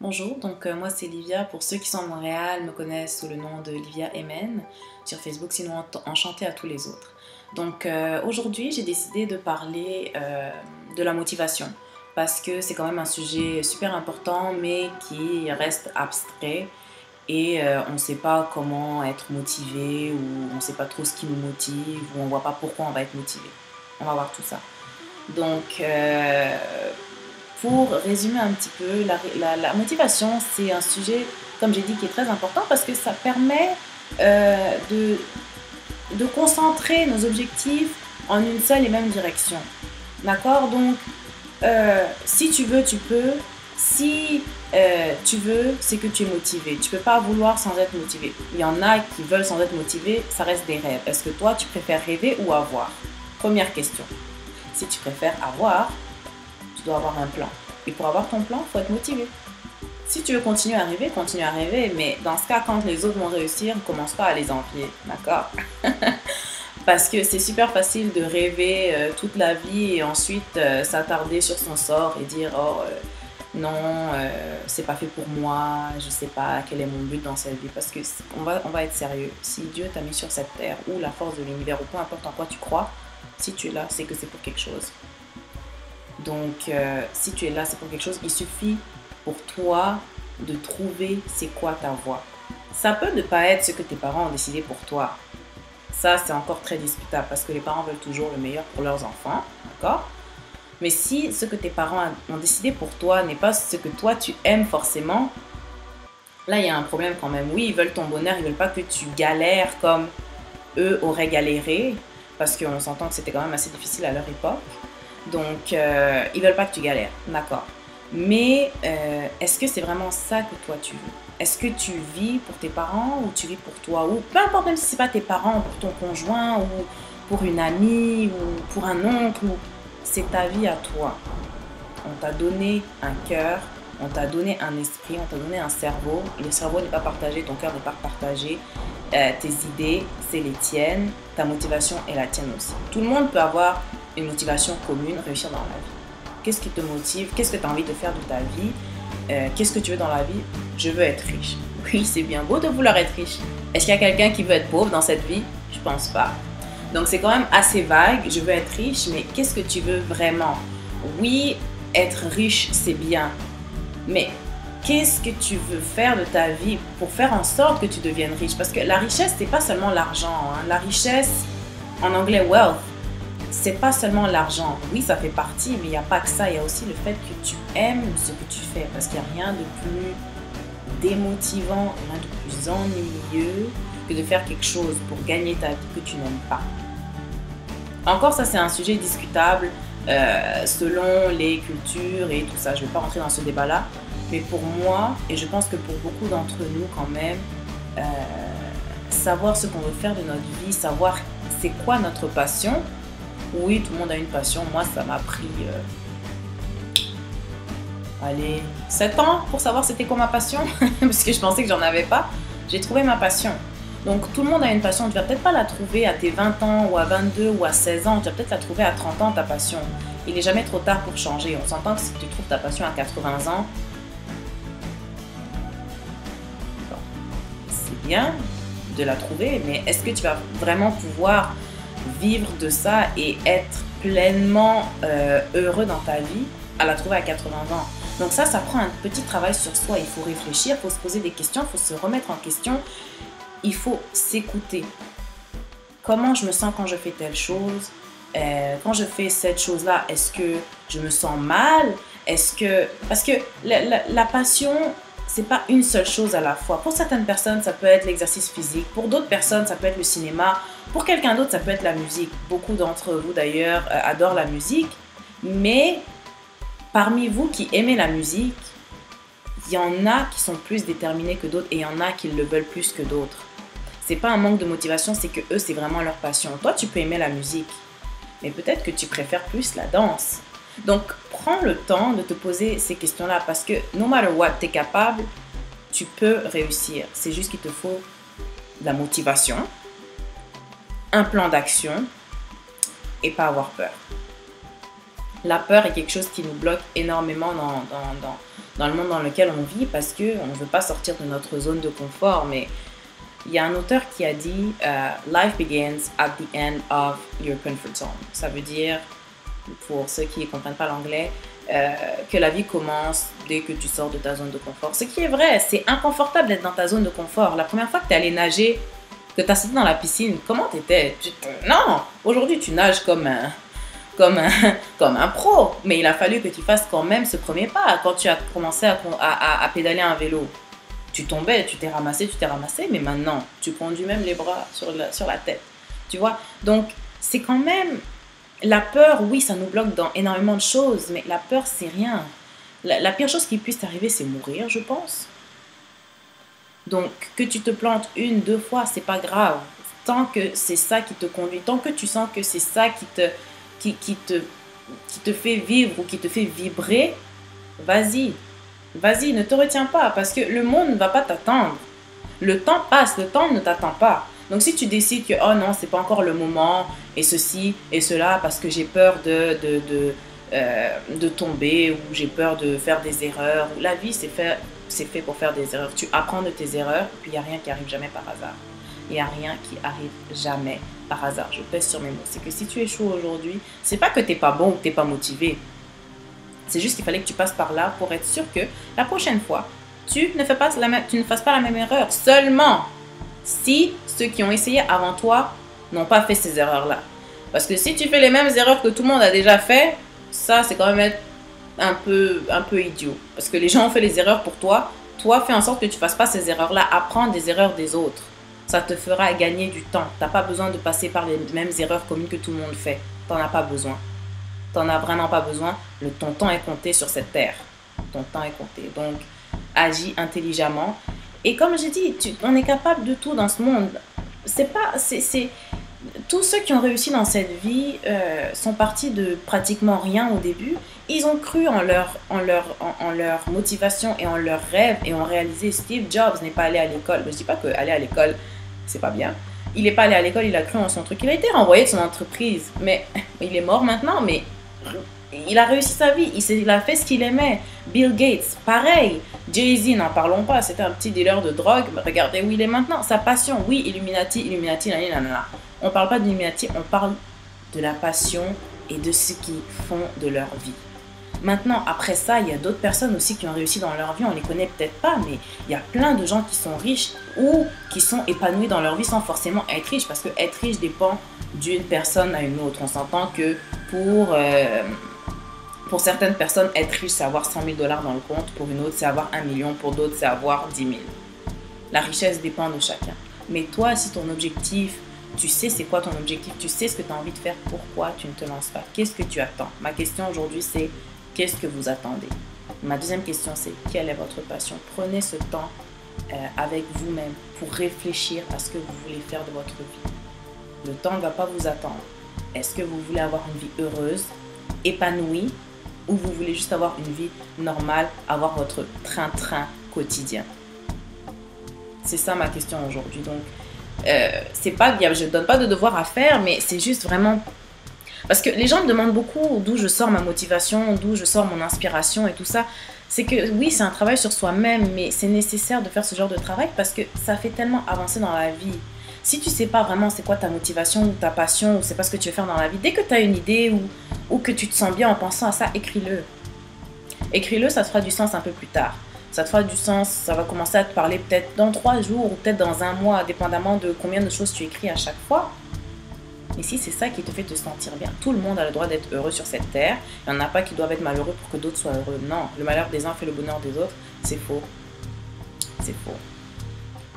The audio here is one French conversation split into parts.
Bonjour, moi c'est Livia. Pour ceux qui sont à Montréal, me connaissent sous le nom de Livia MN sur Facebook, sinon enchantée à tous les autres. Aujourd'hui, j'ai décidé de parler de la motivation parce que c'est quand même un sujet super important mais qui reste abstrait et on ne sait pas comment être motivé ou on ne sait pas trop ce qui nous motive ou on ne voit pas pourquoi on va être motivé. On va voir tout ça. Donc, euh, pour résumer un petit peu, la motivation, c'est un sujet, comme j'ai dit, qui est très important parce que ça permet euh, de, de concentrer nos objectifs en une seule et même direction. D'accord? Si tu veux, tu peux. Si tu veux, c'est que tu es motivé. Tu ne peux pas vouloir sans être motivé. Il y en a qui veulent sans être motivés, ça reste des rêves. Est-ce que toi, tu préfères rêver ou avoir? Première question. Si tu préfères avoir, tu dois avoir un plan. Et pour avoir ton plan, il faut être motivé. Si tu veux continuer à rêver, continue à rêver. Mais dans ce cas, quand les autres vont réussir, ne commence pas à les envier. D'accord? Parce que c'est super facile de rêver toute la vie et ensuite s'attarder sur son sort et dire oh non, c'est pas fait pour moi, je sais pas quel est mon but dans cette vie. Parce que on va être sérieux. Si Dieu t'a mis sur cette terre ou la force de l'univers ou peu importe en quoi tu crois, si tu es là, c'est que c'est pour quelque chose. Si tu es là, c'est pour quelque chose. Il suffit pour toi de trouver c'est quoi ta voie. Ça peut ne pas être ce que tes parents ont décidé pour toi. Ça, c'est encore très discutable parce que les parents veulent toujours le meilleur pour leurs enfants, d'accord? Mais si ce que tes parents ont décidé pour toi n'est pas ce que toi tu aimes forcément, là, il y a un problème quand même. Oui, ils veulent ton bonheur, ils veulent pas que tu galères comme eux auraient galéré parce qu'on s'entend que c'était quand même assez difficile à leur époque. Ils veulent pas que tu galères, d'accord. Mais est-ce que c'est vraiment ça que toi tu veux? Est-ce que tu vis pour tes parents ou tu vis pour toi? Ou peu importe, même si c'est pas tes parents, pour ton conjoint ou pour une amie ou pour un oncle, c'est ta vie à toi. On t'a donné un cœur, on t'a donné un esprit, on t'a donné un cerveau. Le cerveau n'est pas partagé, ton cœur n'est pas partagé. Tes idées, c'est les tiennes. Ta motivation est la tienne aussi. Tout le monde peut avoir une motivation commune, réussir dans la vie. Qu'est-ce qui te motive? Qu'est-ce que tu as envie de faire de ta vie? Qu'est-ce que tu veux dans la vie? Je veux être riche. Oui, c'est bien beau de vouloir être riche. Est-ce qu'il y a quelqu'un qui veut être pauvre dans cette vie? Je pense pas. Donc c'est quand même assez vague. Je veux être riche, mais qu'est-ce que tu veux vraiment? Oui, être riche, c'est bien. Mais qu'est-ce que tu veux faire de ta vie pour faire en sorte que tu deviennes riche? Parce que la richesse, c'est pas seulement l'argent. La richesse, en anglais, wealth, c'est pas seulement l'argent. Oui, ça fait partie, mais il n'y a pas que ça. Il y a aussi le fait que tu aimes ce que tu fais. Parce qu'il n'y a rien de plus démotivant, rien de plus ennuyeux que de faire quelque chose pour gagner ta vie que tu n'aimes pas. Encore, ça, c'est un sujet discutable selon les cultures et tout ça. Je ne vais pas rentrer dans ce débat-là. Mais pour moi, et je pense que pour beaucoup d'entre nous quand même, euh, savoir ce qu'on veut faire de notre vie, savoir c'est quoi notre passion. Oui, tout le monde a une passion. Moi, ça m'a pris, allez, 7 ans pour savoir c'était quoi ma passion. Parce que je pensais que j'en avais pas. J'ai trouvé ma passion. Donc, tout le monde a une passion. Tu vas peut-être pas la trouver à tes 20 ans ou à 22 ou à 16 ans. Tu vas peut-être la trouver à 30 ans, ta passion. Il n'est jamais trop tard pour changer. On s'entend que si tu trouves ta passion à 80 ans, bon, c'est bien de la trouver. Mais est-ce que tu vas vraiment pouvoir vivre de ça et être pleinement heureux dans ta vie à la trouver à 80 ans? Donc ça prend un petit travail sur soi. Il faut réfléchir, il faut se poser des questions, il faut se remettre en question. Il faut s'écouter. Comment je me sens quand je fais telle chose? Quand je fais cette chose-là, est-ce que je me sens mal? Parce que la passion, c'est pas une seule chose à la fois. Pour certaines personnes, ça peut être l'exercice physique. Pour d'autres personnes, ça peut être le cinéma. Pour quelqu'un d'autre, ça peut être la musique. Beaucoup d'entre vous, d'ailleurs, adorent la musique. Mais parmi vous qui aimez la musique, il y en a qui sont plus déterminés que d'autres et il y en a qui le veulent plus que d'autres. C'est pas un manque de motivation, c'est que eux, c'est vraiment leur passion. Toi, tu peux aimer la musique, mais peut-être que tu préfères plus la danse. Donc, prends le temps de te poser ces questions-là parce que no matter what, tu es capable, tu peux réussir. C'est juste qu'il te faut de la motivation, un plan d'action et pas avoir peur. La peur est quelque chose qui nous bloque énormément dans le monde dans lequel on vit parce qu'on ne veut pas sortir de notre zone de confort. Mais il y a un auteur qui a dit Life begins at the end of your comfort zone. Ça veut dire, pour ceux qui ne comprennent pas l'anglais, que la vie commence dès que tu sors de ta zone de confort. Ce qui est vrai, c'est inconfortable d'être dans ta zone de confort. La première fois que tu es allé nager, que tu as sauté dans la piscine, comment tu étais? Non, aujourd'hui tu nages comme un pro, mais il a fallu que tu fasses quand même ce premier pas. Quand tu as commencé à pédaler un vélo, tu tombais, tu t'es ramassé, mais maintenant, tu conduis même les bras sur la tête. Tu vois? Donc, c'est quand même... La peur, oui, ça nous bloque dans énormément de choses, mais la peur, c'est rien. La pire chose qui puisse t'arriver, c'est mourir, je pense. Donc, que tu te plantes 1, 2 fois, c'est pas grave. Tant que c'est ça qui te conduit, tant que tu sens que c'est ça qui te fait vivre ou qui te fait vibrer, vas-y. Vas-y, ne te retiens pas, parce que le monde ne va pas t'attendre. Le temps passe, le temps ne t'attend pas. Donc, si tu décides que, oh non, c'est pas encore le moment, et ceci et cela, parce que j'ai peur de tomber, ou j'ai peur de faire des erreurs, ou la vie, c'est fait pour faire des erreurs. Tu apprends de tes erreurs, et puis il n'y a rien qui arrive jamais par hasard. Il n'y a rien qui arrive jamais par hasard. Je pèse sur mes mots. C'est que si tu échoues aujourd'hui, c'est pas que tu n'es pas bon ou que tu n'es pas motivé. C'est juste qu'il fallait que tu passes par là pour être sûr que la prochaine fois, tu ne fasses pas la même erreur. Seulement si ceux qui ont essayé avant toi n'ont pas fait ces erreurs-là. Parce que si tu fais les mêmes erreurs que tout le monde a déjà fait, ça, c'est quand même être un peu idiot. Parce que les gens ont fait les erreurs pour toi. Toi, fais en sorte que tu ne fasses pas ces erreurs-là. Apprends des erreurs des autres. Ça te fera gagner du temps. Tu n'as pas besoin de passer par les mêmes erreurs communes que tout le monde fait. Tu n'en as pas besoin. Tu n'en as vraiment pas besoin. Ton temps est compté sur cette terre. Ton temps est compté. Donc, agis intelligemment. Et comme j'ai dit, on est capable de tout dans ce monde. Tous ceux qui ont réussi dans cette vie sont partis de pratiquement rien au début. Ils ont cru en leur motivation et en leurs rêves et ont réalisé. Steve Jobs n'est pas allé à l'école. Je ne dis pas qu'aller à l'école, c'est pas bien. Il n'est pas allé à l'école, il a cru en son truc. Il a été renvoyé de son entreprise. Mais il est mort maintenant, mais il a réussi sa vie. Il a fait ce qu'il aimait. Bill Gates, pareil. Jay-Z, n'en parlons pas. C'était un petit dealer de drogue. Regardez où il est maintenant. Sa passion, oui, Illuminati, nanana. On ne parle pas d'Illuminati, on parle de la passion et de ce qu'ils font de leur vie. Maintenant, après ça, il y a d'autres personnes aussi qui ont réussi dans leur vie. On ne les connaît peut-être pas, mais il y a plein de gens qui sont riches ou qui sont épanouis dans leur vie sans forcément être riches. Parce que être riche dépend d'une personne à une autre. On s'entend que pour certaines personnes, être riche, c'est avoir 100 000 $ dans le compte. Pour une autre, c'est avoir 1 million. Pour d'autres, c'est avoir 10 000. La richesse dépend de chacun. Mais toi, si ton objectif, tu sais c'est quoi ton objectif, tu sais ce que tu as envie de faire, pourquoi tu ne te lances pas? Qu'est-ce que tu attends? Ma question aujourd'hui, c'est qu'est-ce que vous attendez? Ma deuxième question, c'est quelle est votre passion? Prenez ce temps avec vous-même pour réfléchir à ce que vous voulez faire de votre vie. Le temps ne va pas vous attendre. Est-ce que vous voulez avoir une vie heureuse, épanouie, ou vous voulez juste avoir une vie normale, avoir votre train-train quotidien? C'est ça ma question aujourd'hui. Donc, c'est pas, je ne donne pas de devoir à faire, mais c'est juste vraiment... Parce que les gens me demandent beaucoup d'où je sors ma motivation, d'où je sors mon inspiration et tout ça. C'est que oui, c'est un travail sur soi-même, mais c'est nécessaire de faire ce genre de travail parce que ça fait tellement avancer dans la vie. Si tu sais pas vraiment c'est quoi ta motivation ou ta passion ou c'est pas ce que tu veux faire dans la vie, dès que tu as une idée ou que tu te sens bien en pensant à ça, écris-le. Écris-le, ça te fera du sens un peu plus tard. Ça te fera du sens, ça va commencer à te parler peut-être dans 3 jours ou peut-être dans 1 mois, dépendamment de combien de choses tu écris à chaque fois. Et si c'est ça qui te fait te sentir bien, tout le monde a le droit d'être heureux sur cette terre. Il n'y en a pas qui doivent être malheureux pour que d'autres soient heureux. Non, le malheur des uns fait le bonheur des autres. C'est faux. C'est faux.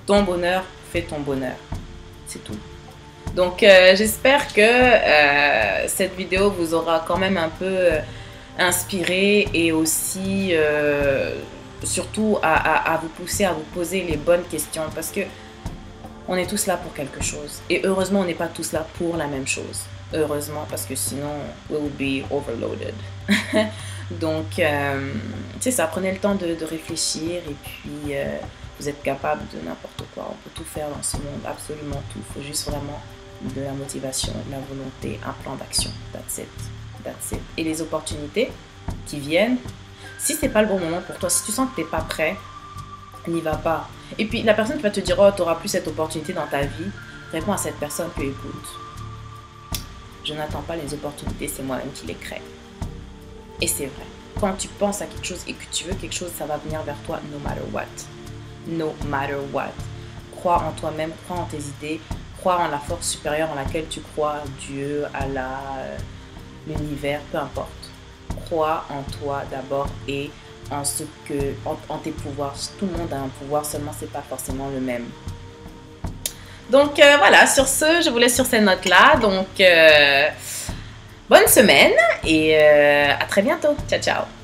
Ton bonheur fait ton bonheur. C'est tout. Donc, j'espère que cette vidéo vous aura quand même un peu inspiré et aussi, surtout, à vous pousser à vous poser les bonnes questions parce que on est tous là pour quelque chose. Et heureusement, on n'est pas tous là pour la même chose. Heureusement, parce que sinon, we'll be overloaded. Donc, c'est ça, prenez le temps de réfléchir et puis vous êtes capable de n'importe quoi. On peut tout faire dans ce monde, absolument tout. Il faut juste vraiment de la motivation, de la volonté, un plan d'action. That's it. That's it. Et les opportunités qui viennent, Si c'est pas le bon moment pour toi, si tu sens que t'es pas prêt, n'y va pas. Et puis la personne qui va te dire, oh, tu n'auras plus cette opportunité dans ta vie, réponds à cette personne que écoute. Je n'attends pas les opportunités, c'est moi-même qui les crée. Et c'est vrai. Quand tu penses à quelque chose et que tu veux quelque chose, ça va venir vers toi no matter what. No matter what. Crois en toi-même, crois en tes idées, crois en la force supérieure en laquelle tu crois, Dieu, Allah, l'univers, peu importe. Crois en toi d'abord et en tes pouvoirs. Tout le monde a un pouvoir, seulement c'est pas forcément le même. Donc voilà, sur ce, je vous laisse sur ces notes-là. Donc bonne semaine et à très bientôt. Ciao, ciao.